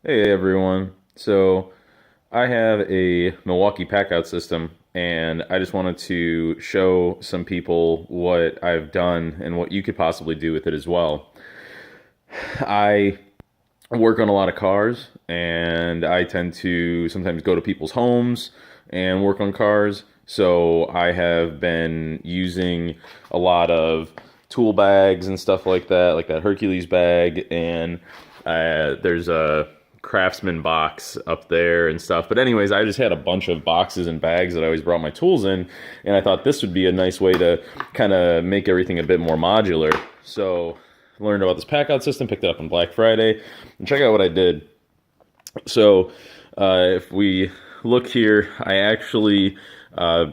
Hey everyone. So I have a Milwaukee Packout system, and I just wanted to show some people what I've done and what you could possibly do with it as well. I work on a lot of cars, and I tend to sometimes go to people's homes and work on cars. So I have been using a lot of tool bags and stuff like that Hercules bag, and there's a Craftsman box up there and stuff. But anyways, I just had a bunch of boxes and bags that I always brought my tools in, and I thought this would be a nice way to kind of make everything a bit more modular. So learned about this Packout system, picked it up on Black Friday, and check out what I did. So if we look here, I actually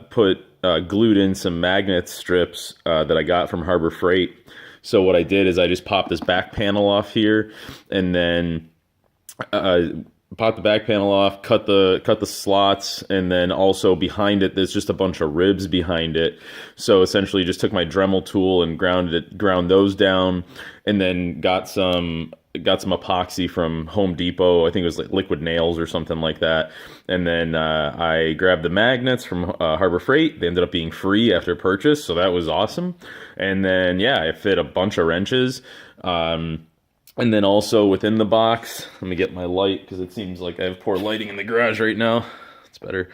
put glued in some magnet strips that I got from Harbor Freight. So what I did is I just popped this back panel off here, and then pop the back panel off, cut the slots, and then also behind it there's just a bunch of ribs behind it. So essentially just took my Dremel tool and ground those down, and then got some epoxy from Home Depot. I think it was like liquid nails or something like that. And then I grabbed the magnets from Harbor Freight. They ended up being free after purchase, so that was awesome. And then yeah, I fit a bunch of wrenches. And then also within the box, let me get my light because it seems like I have poor lighting in the garage right now. It's better.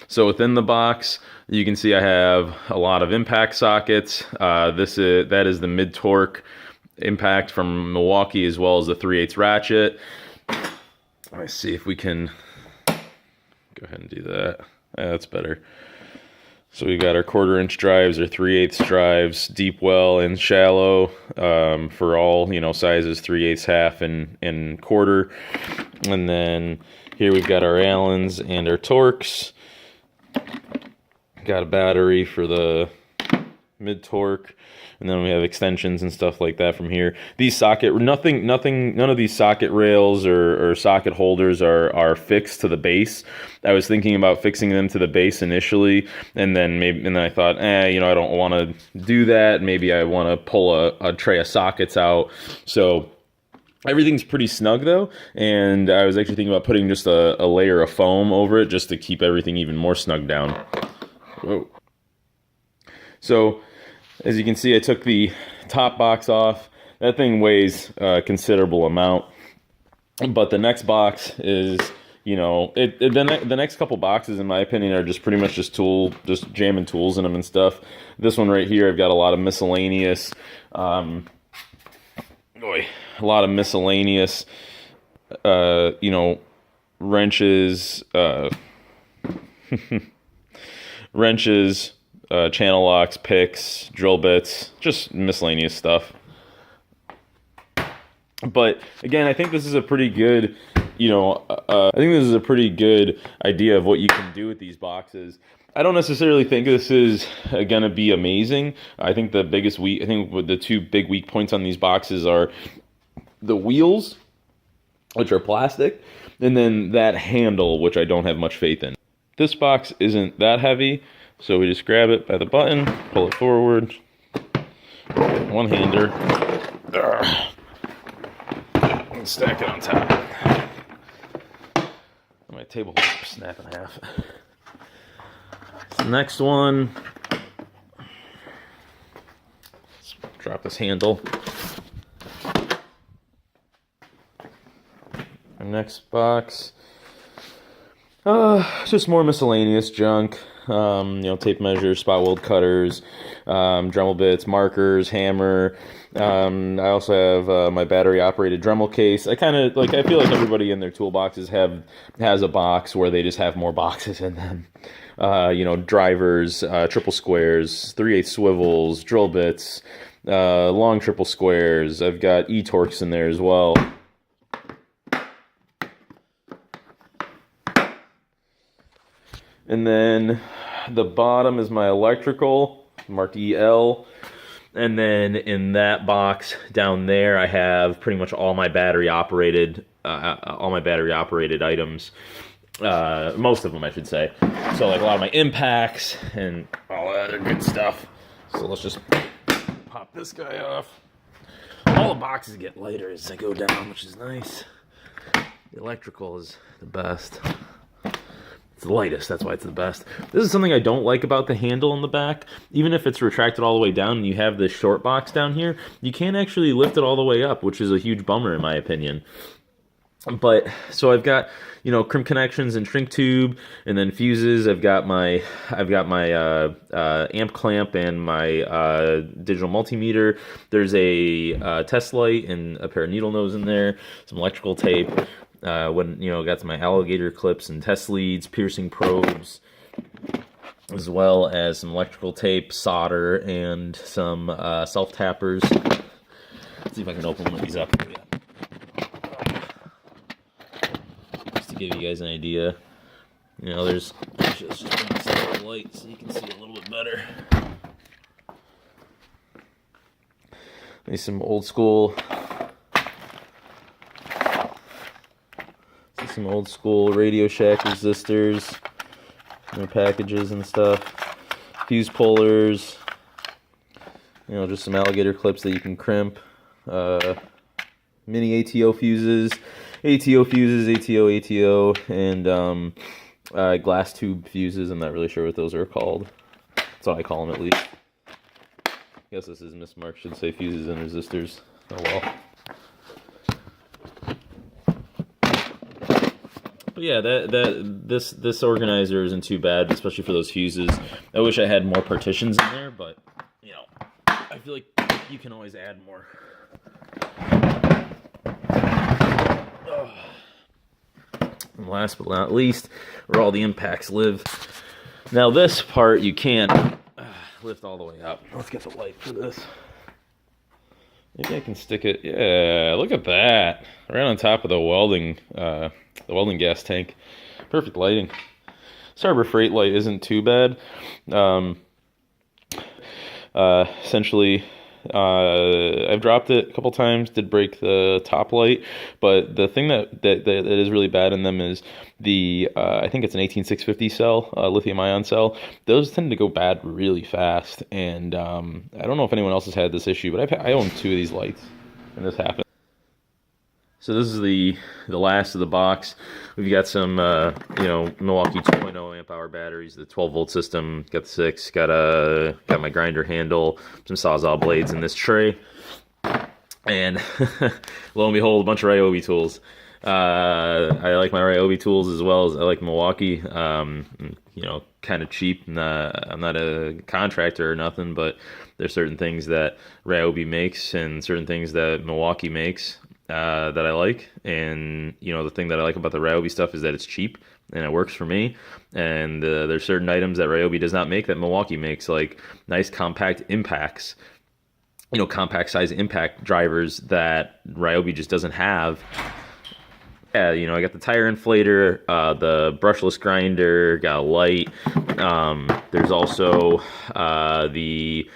So within the box, you can see I have a lot of impact sockets. That is the mid-torque impact from Milwaukee, as well as the 3/8 ratchet. Let's see if we can go ahead and do that. Yeah, that's better. So we got our 1/4 inch drives, our 3/8 drives, deep well and shallow, for all, sizes 3/8, half, and quarter. And then here we've got our Allens and our Torques. Got a battery for the mid torque, and then we have extensions and stuff like that from here. These none of these socket rails or socket holders are fixed to the base. I was thinking about fixing them to the base initially, and then I thought, I don't want to do that. Maybe I want to pull a tray of sockets out. So everything's pretty snug though, and I was actually thinking about putting just a layer of foam over it just to keep everything even more snug down. Whoa. So as you can see, I took the top box off. That thing weighs a considerable amount. But the next box is, the next couple boxes, in my opinion, are just pretty much just jamming tools in them and stuff. This one right here, I've got a lot of miscellaneous, wrenches, wrenches, channel locks, picks, drill bits, just miscellaneous stuff. But again, I think this is a pretty good, idea of what you can do with these boxes. I don't necessarily think this is gonna be amazing. I think the two big weak points on these boxes are the wheels, which are plastic, and then that handle, which I don't have much faith in. This box isn't that heavy, so we just grab it by the button, pull it forward, one-hander, and stack it on top. My table will snap in half. The next one, let's drop this handle. Our next box, just more miscellaneous junk. Tape measures, spot weld cutters, Dremel bits, markers, hammer. I also have my battery operated Dremel case. I feel like everybody in their toolboxes has a box where they just have more boxes in them. Drivers, triple squares, 3/8 swivels, drill bits, long triple squares. I've got E-Torques in there as well. And then the bottom is my electrical, marked EL. And then in that box down there, I have pretty much all my battery operated items. Most of them, I should say. So like a lot of my impacts and all that other good stuff. So let's just pop this guy off. All the boxes get lighter as I go down, which is nice. A electrical is the best. It's the lightest, that's why it's the best. This is something I don't like about the handle in the back. Even if it's retracted all the way down and you have this short box down here, you can't actually lift it all the way up, which is a huge bummer in my opinion. But, so I've got, crimp connections and shrink tube, and then fuses. I've got my amp clamp and my digital multimeter. There's a test light and a pair of needle nose in there, some electrical tape. Got some my alligator clips and test leads, piercing probes, as well as some electrical tape, solder, and some self-tappers. Let's see if I can open one of these up. Just to give you guys an idea. There's just a light so you can see a little bit better. There's some old school Radio Shack resistors, packages and stuff, fuse pullers, just some alligator clips that you can crimp, mini ATO fuses, ATO, and glass tube fuses. I'm not really sure what those are called. That's what I call them, at least. I guess this is mismarked, should say fuses and resistors. Oh well. But yeah, this organizer isn't too bad, especially for those fuses. I wish I had more partitions in there, but I feel like you can always add more. And last but not least, where all the impacts live. Now this part you can't lift all the way up. Let's get the light for this. Maybe I can stick it. Yeah, look at that. Right on top of the welding gas tank. Perfect lighting. This Harbor Freight light isn't too bad. Essentially, I've dropped it a couple times, did break the top light, but the thing that is really bad in them is the, I think it's an 18650 cell, lithium ion cell. Those tend to go bad really fast, and I don't know if anyone else has had this issue, but I own 2 of these lights, and this happened. So this is the last of the box. We've got some, Milwaukee 2.0 amp hour batteries, the 12 volt system, got the 6, got my grinder handle, some Sawzall blades in this tray, and lo and behold, a bunch of Ryobi tools. I like my Ryobi tools as well as I like Milwaukee. Kind of cheap. I'm not a contractor or nothing, but there's certain things that Ryobi makes and certain things that Milwaukee makes that I like. And the thing that I like about the Ryobi stuff is that it's cheap and it works for me. And there's certain items that Ryobi does not make that Milwaukee makes, like nice compact impacts. Compact size impact drivers that Ryobi just doesn't have. Yeah, I got the tire inflator, the brushless grinder, got a light. There's also the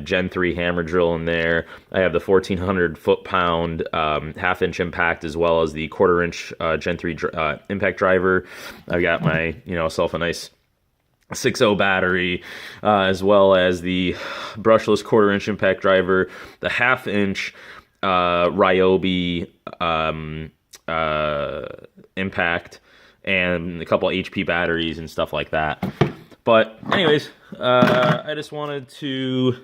Gen 3 hammer drill in there. I have the 1400 foot-pound half-inch impact, as well as the quarter-inch Gen 3 impact driver. I've got myself a nice 6.0 battery, as well as the brushless quarter-inch impact driver, the half-inch Ryobi impact, and a couple HP batteries and stuff like that. But anyways, I just wanted to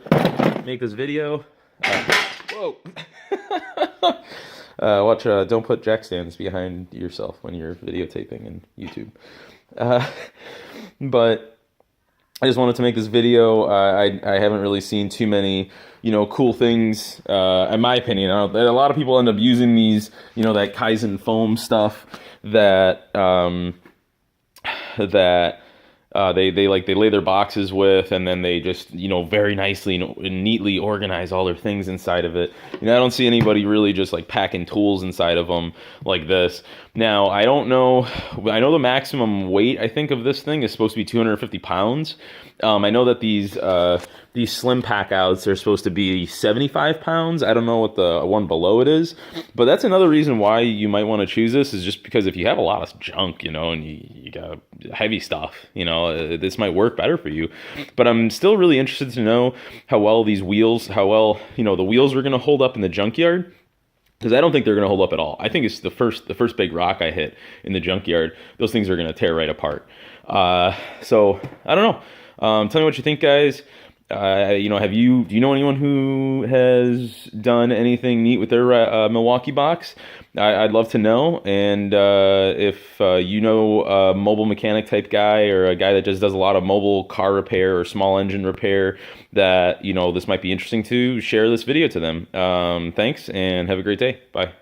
make this video. Whoa! Watch, don't put jack stands behind yourself when you're videotaping in YouTube. But I just wanted to make this video. I haven't really seen too many, cool things, in my opinion. A lot of people end up using these, that Kaizen foam stuff that, they lay their boxes with, and then they just, very nicely and neatly organize all their things inside of it. I don't see anybody really just like packing tools inside of them like this. Now, I don't know, I know the maximum weight, I think, of this thing is supposed to be 250 pounds. I know that these slim packouts are supposed to be 75 pounds. I don't know what the one below it is, but that's another reason why you might want to choose this, is just because if you have a lot of junk, and you got heavy stuff, this might work better for you. But I'm still really interested to know how well these wheels, the wheels are going to hold up in the junkyard. because I don't think they're going to hold up at all. I think it's the first big rock I hit in the junkyard. Those things are going to tear right apart. So I don't know. Tell me what you think, guys. Do you know anyone who has done anything neat with their Milwaukee box? I'd love to know. And if you know a mobile mechanic type guy, or a guy that just does a lot of mobile car repair or small engine repair, that this might be interesting to, share this video to them. Thanks, and have a great day. Bye.